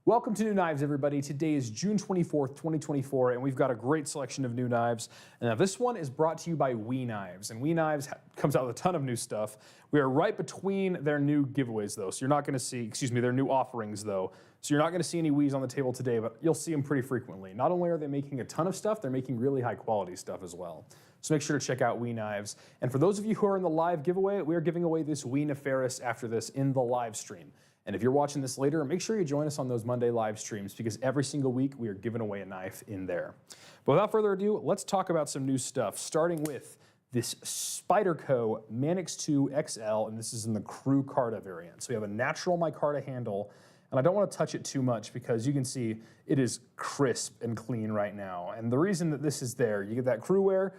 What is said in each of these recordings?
Welcome to New Knives, everybody. Today is June 24th, 2024, and we've got a great selection of new knives. And now this one is brought to you by We Knives, and We Knives comes out with a ton of new stuff. We are right between their new giveaways, though, so you're not going to see, their new offerings, though. So you're not going to see any Wees on the table today, but you'll see them pretty frequently. Not only are they making a ton of stuff, they're making really high-quality stuff as well. So make sure to check out We Knives. And for those of you who are in the live giveaway, we are giving away this We Nefarious after this in the live stream. And if you're watching this later, make sure you join us on those Monday live streams because every single week we are giving away a knife in there. But without further ado, let's talk about some new stuff, starting with this Spyderco Manix 2 XL, and this is in the Cru-Carta variant. So we have a natural micarta handle, and I don't want to touch it too much because you can see it is crisp and clean right now. And the reason that this is there, you get that crew wear,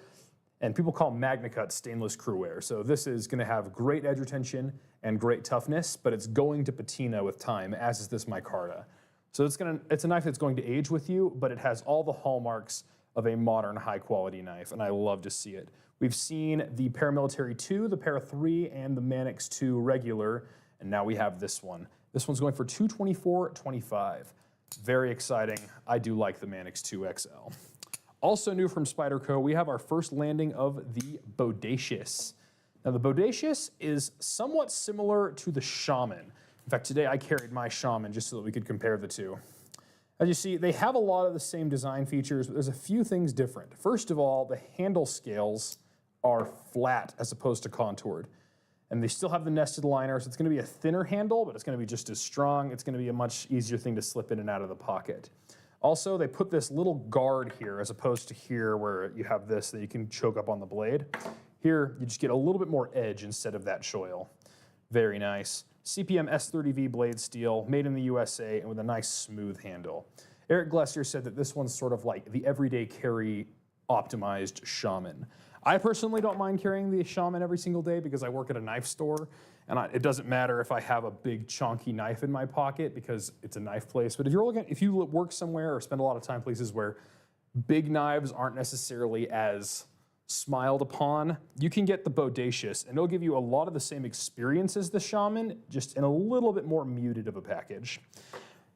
and people call MagnaCut stainless crew wear. So this is going to have great edge retention and great toughness, but it's going to patina with time, as is this micarta. So it's a knife that's going to age with you, but it has all the hallmarks of a modern high-quality knife, and I love to see it. We've seen the Paramilitary 2, the Para 3, and the Manix 2 regular, and now we have this one. This one's going for $224.25. Very exciting. I do like the Manix 2 XL. Also new from Spyderco, we have our first landing of the Bodacious. Now the Bodacious is somewhat similar to the Shaman. In fact, today I carried my Shaman just so that we could compare the two. As you see, they have a lot of the same design features, but there's a few things different. First of all, the handle scales are flat as opposed to contoured. And they still have the nested liner, so it's going to be a thinner handle, but it's going to be just as strong. It's going to be a much easier thing to slip in and out of the pocket. Also, they put this little guard here as opposed to here where you have this that you can choke up on the blade. Here, you just get a little bit more edge instead of that choil. Very nice. CPM S30V blade steel, made in the USA and with a nice smooth handle. Eric Glessier said that this one's sort of like the everyday carry optimized Shaman. I personally don't mind carrying the Shaman every single day because I work at a knife store, and it doesn't matter if I have a big chonky knife in my pocket because it's a knife place. But if you work somewhere or spend a lot of time places where big knives aren't necessarily as smiled upon, you can get the Bodacious, and it'll give you a lot of the same experience as the Shaman, just in a little bit more muted of a package.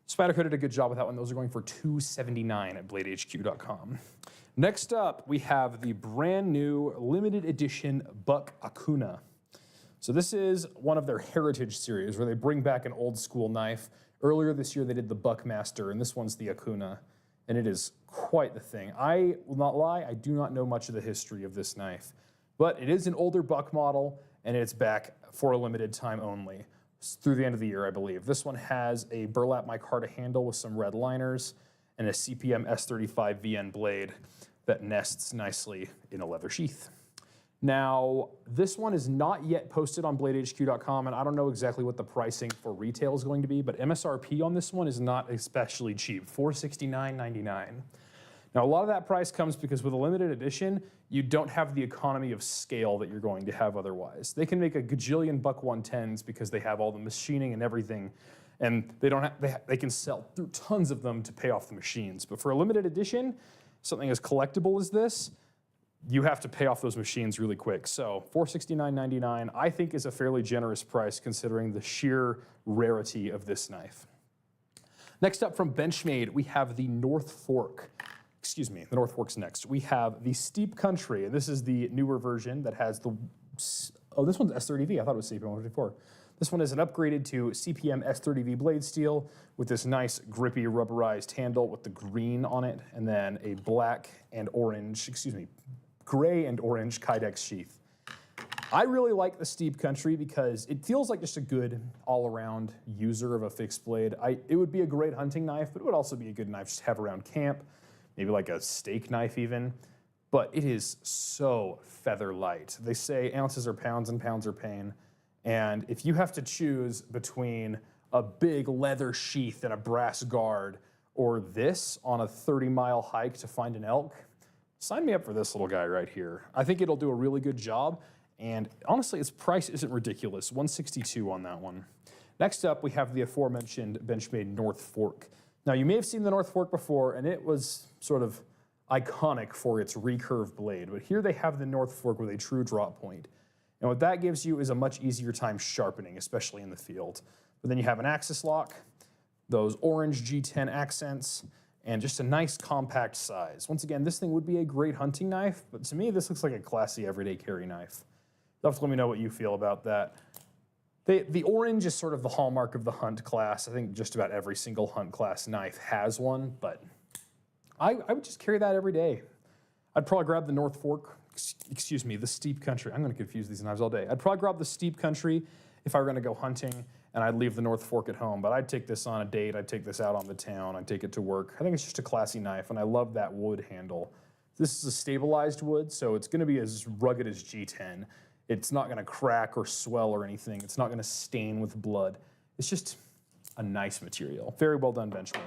Spyderco did a good job with that one. Those are going for $279 at bladehq.com. Next up, we have the brand new limited edition Buck Akouna. So this is one of their heritage series where they bring back an old school knife. Earlier this year they did the Buckmaster, and this one's the Akouna, and it is quite the thing. I will not lie, I do not know much of the history of this knife, but it is an older Buck model, and it's back for a limited time only, through the end of the year, I believe. This one has a burlap micarta handle with some red liners and a CPM S35 VN blade that nests nicely in a leather sheath. Now, this one is not yet posted on bladehq.com, and I don't know exactly what the pricing for retail is going to be, but MSRP on this one is not especially cheap, $469.99. Now, a lot of that price comes because with a limited edition, you don't have the economy of scale that you're going to have otherwise. They can make a gajillion Buck 110s because they have all the machining and everything, and they can sell through tons of them to pay off the machines. But for a limited edition, something as collectible as this, you have to pay off those machines really quick. So $469.99 I think is a fairly generous price considering the sheer rarity of this knife. Next up from Benchmade, we have the North Fork. Excuse me, the North Fork's next. We have the Steep Country, and this is the newer version that has the, oh, this one's S30V. I thought it was CPM 154. This one is an upgraded to CPM S30V blade steel with this nice grippy rubberized handle with the green on it, and then a black and orange, gray and orange Kydex sheath. I really like the Steep Country because it feels like just a good all-around user of a fixed blade. It would be a great hunting knife, but it would also be a good knife just to have around camp, maybe like a steak knife even. But it is so feather light. They say ounces are pounds and pounds are pain. And if you have to choose between a big leather sheath and a brass guard or this on a 30-mile hike to find an elk, sign me up for this little guy right here. I think it'll do a really good job, and honestly, its price isn't ridiculous, $162 on that one. Next up, we have the aforementioned Benchmade North Fork. Now, you may have seen the North Fork before, and it was sort of iconic for its recurve blade, but here they have the North Fork with a true drop point. And what that gives you is a much easier time sharpening, especially in the field. But then you have an axis lock, those orange G10 accents, and just a nice compact size. Once again, this thing would be a great hunting knife, but to me, this looks like a classy everyday carry knife. You'll have to let me know what you feel about that. The orange is sort of the hallmark of the hunt class. I think just about every single hunt class knife has one, but I would just carry that every day. I'd probably grab the North Fork, excuse me, the Steep Country. I'm gonna confuse these knives all day. I'd probably grab the Steep Country if I were gonna go hunting, and I'd leave the North Fork at home, but I'd take this on a date, I'd take this out on the town, I'd take it to work. I think it's just a classy knife, and I love that wood handle. This is a stabilized wood, so it's gonna be as rugged as G10. It's not gonna crack or swell or anything. It's not gonna stain with blood. It's just a nice material. Very well done, Benchmade.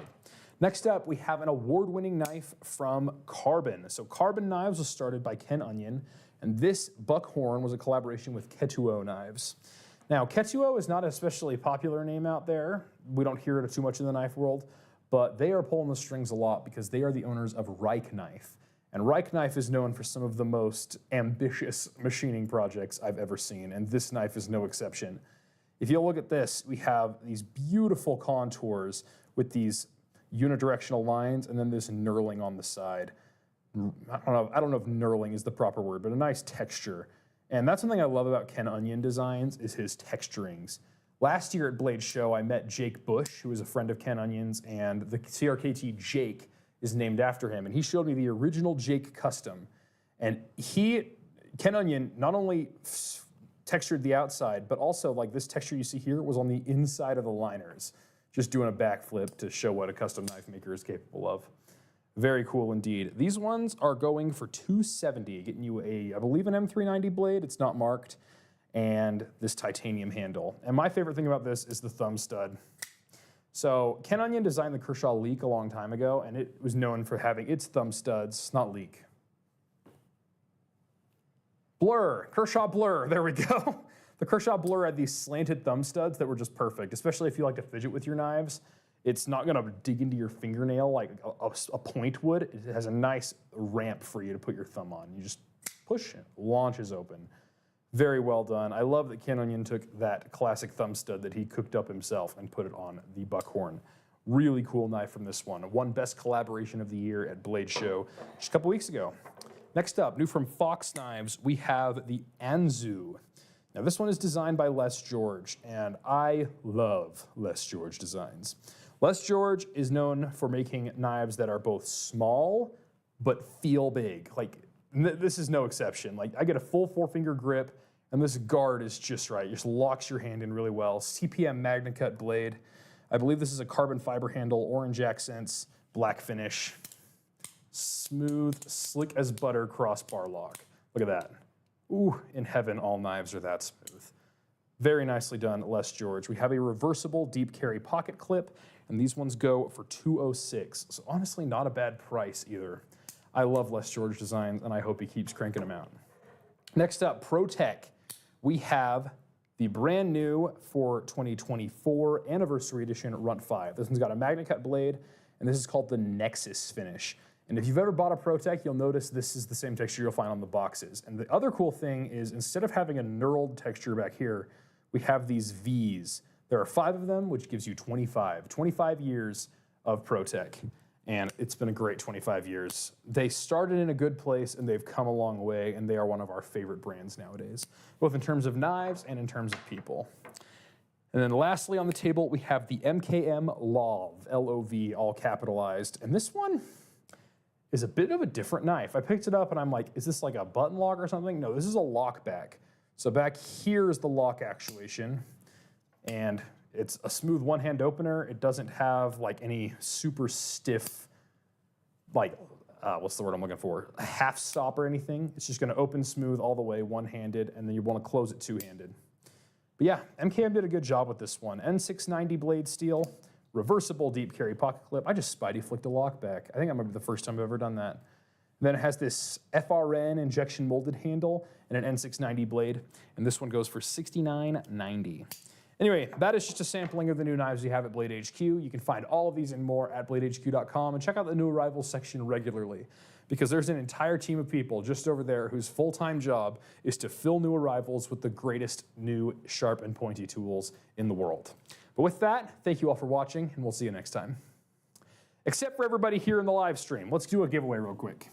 Next up, we have an award-winning knife from Karbon. So Karbon Knives was started by Ken Onion, and this Buckhorn was a collaboration with Ketuo Knives. Now, Ketuo is not an especially popular name out there. We don't hear it too much in the knife world, but they are pulling the strings a lot because they are the owners of Reich Knife. And Reich Knife is known for some of the most ambitious machining projects I've ever seen, and this knife is no exception. If you look at this, we have these beautiful contours with these unidirectional lines and then this knurling on the side. I don't know if knurling is the proper word, but a nice texture. And that's something I love about Ken Onion designs is his texturings. Last year at Blade Show, I met Jake Bush, who is a friend of Ken Onion's, and the CRKT Jake is named after him. And he showed me the original Jake Custom. And Ken Onion not only textured the outside, but also like this texture you see here was on the inside of the liners. Just doing a backflip to show what a custom knife maker is capable of. Very cool indeed. These ones are going for $270, getting you I believe an M390 blade, it's not marked, and this titanium handle. And my favorite thing about this is the thumb stud. So Ken Onion designed the Kershaw Leek a long time ago, and it was known for having its thumb studs, not Leek. Blur, Kershaw Blur, there we go. The Kershaw Blur had these slanted thumb studs that were just perfect, especially if you like to fidget with your knives. It's not gonna dig into your fingernail like a point would. It has a nice ramp for you to put your thumb on. You just push it, launches open. Very well done. I love that Ken Onion took that classic thumb stud that he cooked up himself and put it on the Buckhorn. Really cool knife from this one. Won Best Collaboration of the Year at Blade Show just a couple weeks ago. Next up, new from Fox Knives, we have the Anzu. Now this one is designed by Les George, and I love Les George designs. Les George is known for making knives that are both small, but feel big. Like, this is no exception. Like, I get a full 4-finger grip, and this guard is just right. It just locks your hand in really well. CPM MagnaCut blade. I believe this is a carbon fiber handle, orange accents, black finish. Smooth, slick as butter crossbar lock. Look at that. Ooh, in heaven, all knives are that smooth. Very nicely done, Les George. We have a reversible deep carry pocket clip, and these ones go for $206. So honestly, not a bad price either. I love Les George designs, and I hope he keeps cranking them out. Next up, ProTech. We have the brand new for 2024 anniversary edition Runt 5. This one's got a MagnaCut blade, and this is called the Nexus finish. And if you've ever bought a ProTech, you'll notice this is the same texture you'll find on the boxes. And the other cool thing is instead of having a knurled texture back here, we have these V's. There are 5 of them, which gives you 25 years of ProTech. And it's been a great 25 years. They started in a good place, and they've come a long way, and they are one of our favorite brands nowadays, both in terms of knives and in terms of people. And then lastly on the table, we have the MKM LOV, L-O-V, all capitalized. And this one is a bit of a different knife. I picked it up, and I'm like, is this like a button lock or something? No, this is a lock back. So back here is the lock actuation, and it's a smooth one-hand opener. It doesn't have like any super stiff, like, what's the word I'm looking for? A half stop or anything. It's just gonna open smooth all the way, one-handed, and then you wanna close it two-handed. But yeah, MKM did a good job with this one. N690 blade steel, reversible deep carry pocket clip. I just Spidey flicked a lock back. I think that might be the first time I've ever done that. And then it has this FRN injection molded handle and an N690 blade, and this one goes for $69.90. Anyway, that is just a sampling of the new knives we have at Blade HQ. You can find all of these and more at bladehq.com, and check out the new arrivals section regularly, because there's an entire team of people just over there whose full-time job is to fill new arrivals with the greatest new sharp and pointy tools in the world. But with that, thank you all for watching, and we'll see you next time. Except for everybody here in the live stream. Let's do a giveaway real quick.